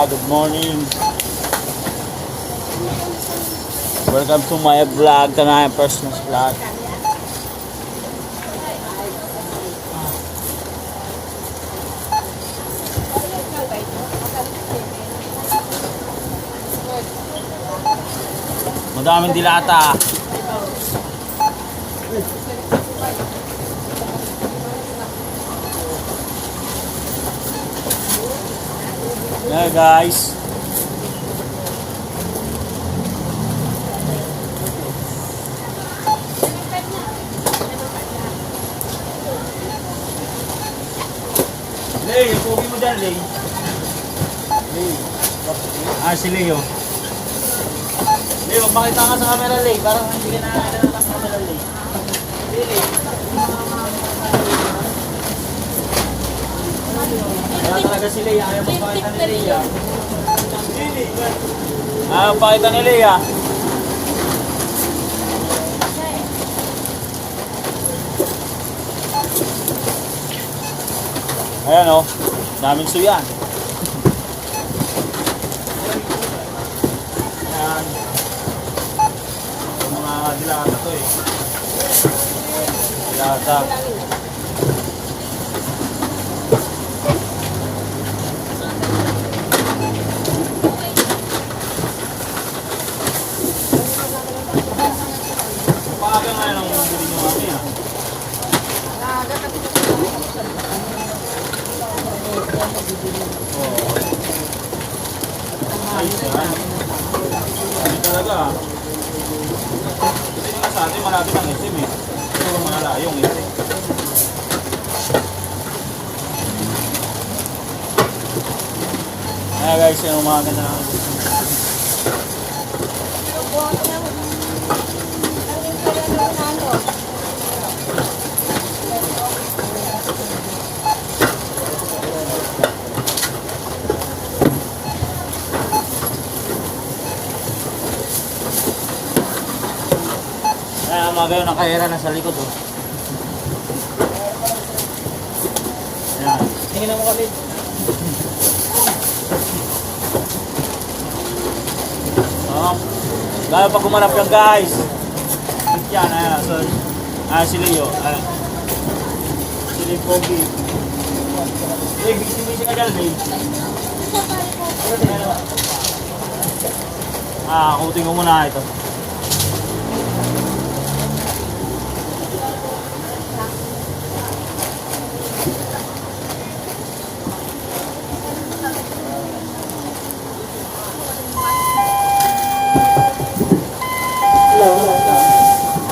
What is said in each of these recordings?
Good morning. Welcome to my vlog. Kanayang personal vlog. Madaming dilata. Yeah, guys. Lay, yung pugi mo dyan, Lay. Lay. Si Leo. Lay, huwag makita ka sa camera, Lay. Parang hindi ka na sa camera, Lay. Lay. Kaya talaga si Lay, ayaw magpakita ni Lay. Ayaw magpakita ni Lay. Ayan o, daming suyan. Ayan. Mga dilata to eh. Dilata. Paaga nga lang yung bili nyo kami ah. Ayos yan. Ayos talaga ah. Kasi nga sa atin malapit ang SM eh. Pero malalayong SM. Ayan guys, yung umaga na lang. Ay, umaga yun, nakahira na sa likod oh. Ayan. Tingnan mo kasi. Gaya pa gumanap yan guys. Yan, ayan. So, si Leo. Si Leo Pogi. Eh, busy ka dyan, Leo. Kuting ko muna ito.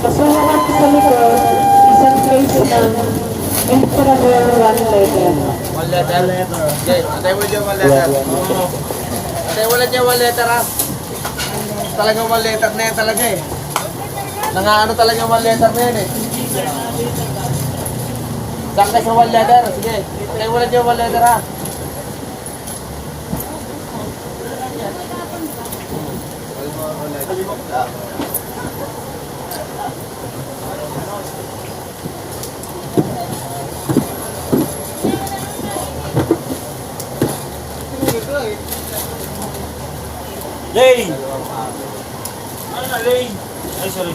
Masalamat sa likod, isang place ng Emperor one letter. One letter? Okay, atay mo dyan one letter. Atay wala dyan one letter ha. Talagang one letter na yan talaga eh. Nangaano talaga one letter na yan eh. Sakay sa one letter, sige. Atay wala dyan one letter ha. Lay! Ano na, Lay? Ay, sorry.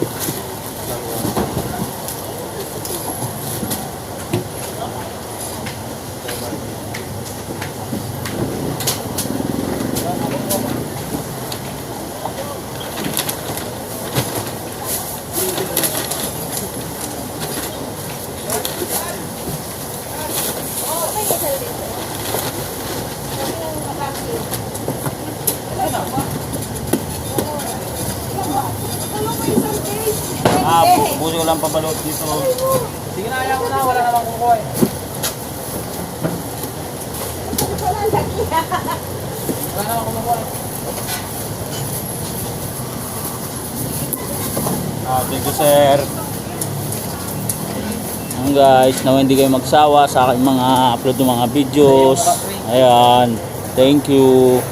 Buti ko lang pabalot dito. Sige na, ayaw ko na. Wala namang kukuha eh. Wala namang kukuha eh. Thank you sir. Ayan guys, nawa hindi kayo magsawa sa aking mga upload ng mga videos. Ayan, thank you.